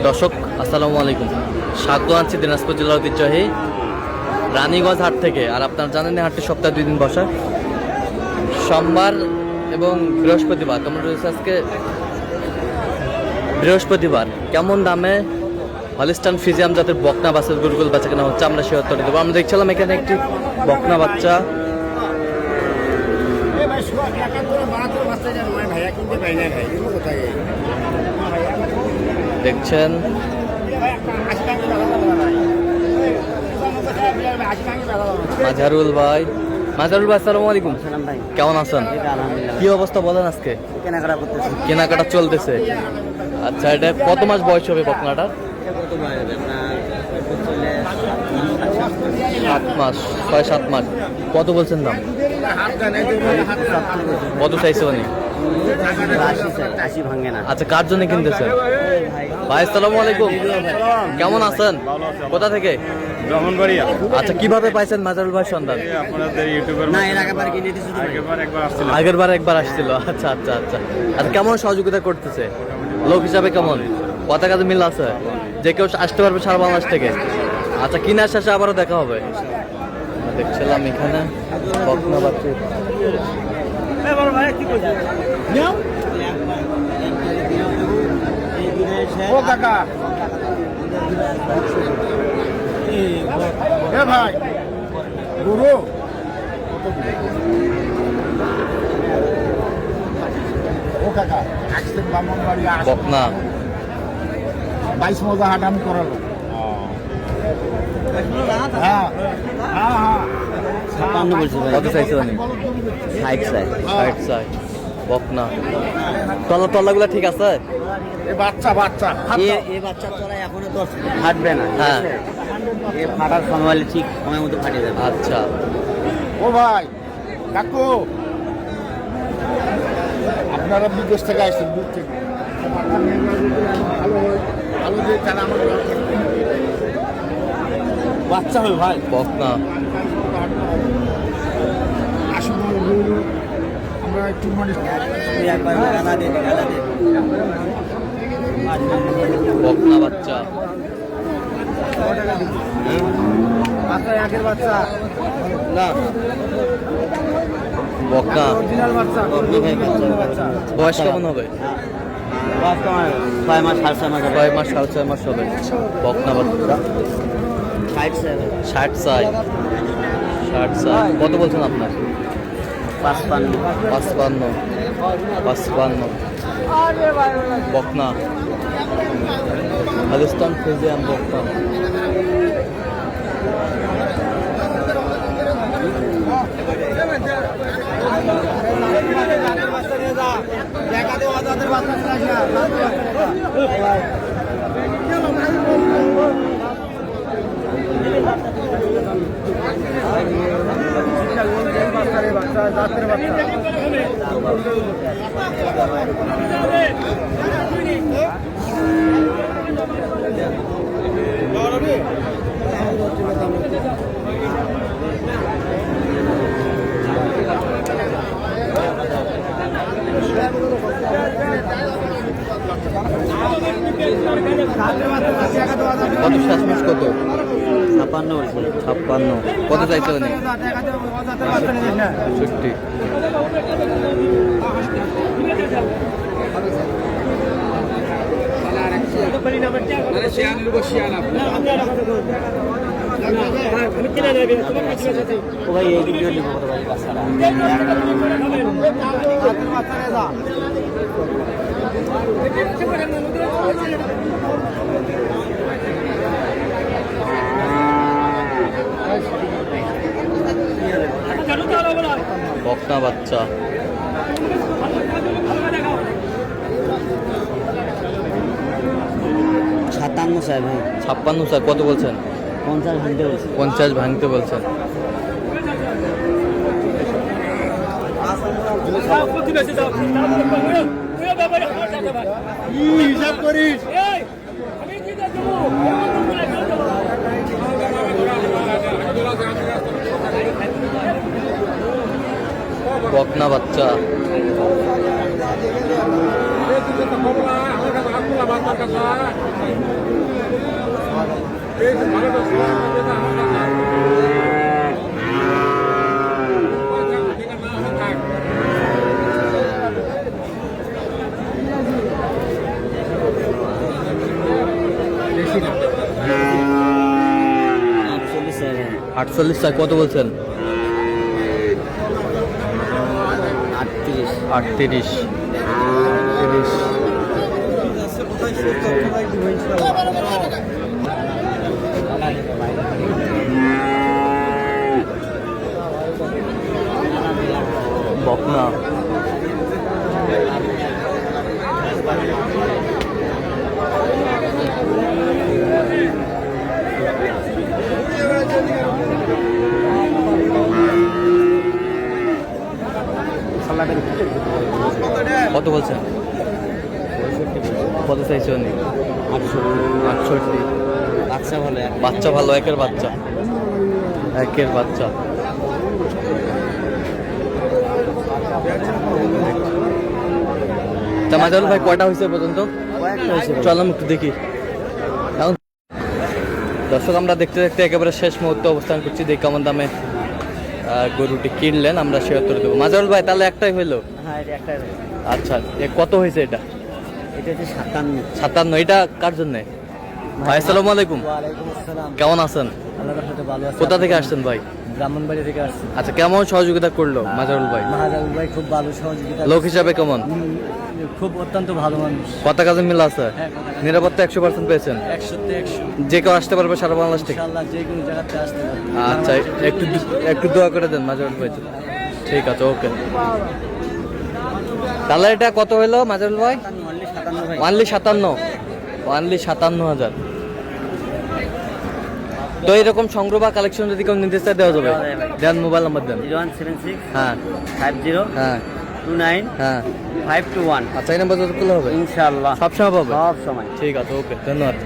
দর্শক আসসালামু আলাইকুম, স্বাগত আনছি দিনাজপুর জেলার ঐতিহ্যবাহী রানীগঞ্জ হাট থেকে। আর আপনারা জানেন এই হাটটি সপ্তাহে 2 দিন বসা, সোমবার এবং বৃহস্পতিবার। তোমরা রয়েছে আজকে বৃহস্পতিবার। কেমন দামে হলিস্টান ফ্রিজিয়ান জাতের বকনা বাচ্চার গরুগুলো বাচ্চা কেনা হচ্ছে আমরা সে উত্তর দেবো। আমরা দেখছিলাম এখানে একটি বকনা বাচ্চা, দেখছেন মাজারুল ভাই। আসসালামু আলাইকুম, কেমন আছেন? কি অবস্থা বলেন? আজকে কেনাকাটা চলতেছে। আচ্ছা, এটা কত মাস বয়স হবে বকনাটা? 7 মাস, 6-7 মাস। কত বলছেন দাম? কত চাইছে উনি? আচ্ছা, কার জন্য কিনতেছে ভাই? আসসালামু আলাইকুম, কেমন আছেন? কোথা থেকে? আচ্ছা, কিভাবে পাইছেন মাজারুল ভাই সন্ধান? আগের বার একবার আসছিল। আচ্ছা আচ্ছা আচ্ছা আচ্ছা, কেমন সহযোগিতা করতেছে? লোক হিসাবে কেমন? কথা কাজে মিল আছে? যে কেউ আসতে পারবে সারা বাংলাদেশ থেকে? আচ্ছা, কিনার শেষে আবারও দেখা হবে। দেখছিলাম এখানে বকনা বাচ্চা। ভাই গুরু বকনা 22 মজা হাট আমি করালো। কত চাইছে উনি? 60 চাই বকনা। তলাগুলা ঠিক আছে? বাচ্চা এখনো তো ফাটবে না। হ্যাঁ, এ ফাটার সময় হলে ঠিক সময় মতো ফাটে যাবে। আচ্ছা। ও ভাই কাকু, আপনারা বিদেশ থেকে আসছেন, দূর থেকে ভালো যে তারা আমার বাচ্চা হয় ভাই বকনা আসুন, আমরা একটু মানে বকনা বাচ্চা। আগের বাচ্চা না বকনা বাচ্চা বয়স কেমন হবে? 6 মাস 6.5 মাস 6 মাস 6.5 মাস হবে। বকনা বাচ্চা 60 চাই। কত বলছেন আপনার? 55 বকনা হলিস্টান ফ্রিজিয়ান বকনা। কত শেষ মাস? কত? 56। কত চাইছে উনি? 60। বকনা বাচ্চা 57 চাই ভাই। 56 চাই। কত বলছেন? 50 ভাঙতে বলছেন। হিসাব করিস। বকনা বাচ্চা 48 চাই, কত বলছেন? 38 30। বকনা কত বলছেন? কত চাইছে উনি? 68। বাচ্চা ভালো বাচ্চা ভালো, একের বাচ্চা, একের বাচ্চা। তা মাজারুল ভাই কয়টা হয়েছে পর্যন্ত? চলাম একটু দেখি। এখন দর্শক আমরা দেখতে দেখতে একেবারে শেষ মুহূর্তে অবস্থান করছি, দেখি কেমন দামে গরুটি কিনলেন আমরা সে উত্তর দেবো। মাজারুল ভাই তাহলে একটাই হইলো? হ্যাঁ এটা একটা। আচ্ছা, কত হয়েছে এটা? এটা হচ্ছে 57। 57। এটা কার জন্য? ভাই আসসালামু আলাইকুম, ওয়ালাইকুম আসসালাম। কেমন আছেন? আল্লাহর রহমতে ভালো আছি। কোথা থেকে আসছেন ভাই? ব্রাহ্মণবাড়ি থেকে আসছি। আচ্ছা, কেমন সহযোগিতা করলো মাজারুল ভাই? মাহাজারুল ভাই খুব ভালো সহযোগিতা। লোক হিসাবে কেমন? খুব অত্যন্ত ভালো মানুষ। কথা কাজে মিল আছে? হ্যাঁ, কথা কাজে। নিরাপত্তা 100% পেয়েছেন? 100-তে 100। যে কেউ আসতে পারবে সারা বাংলাদেশ থেকে? ইনশাআল্লাহ যে কোনো জায়গাতে আসতে পারবে। আচ্ছা, একটু দোয়া করে দেন মাজারুল ভাই। ঠিক আছে, ওকে। তাহলে এটা কত হলো মাজারুল ভাই? 57 ভাই। ওয়ানলি 57। ওয়ানলি 57,000। তো এরকম সংগ্রহ বা কালেকশন যদি কেউ নিতে চায় দেওয়া যাবে? দেন, মোবাইল নাম্বার দেন। 0176 হ্যাঁ 50 হ্যাঁ 29 হ্যাঁ। 521। আচ্ছা, এই নাম্বার যত হবে ইনশাআল্লাহ সবসময় পাবে? সব সময়। ঠিক আছে, ওকে, ধন্যবাদ।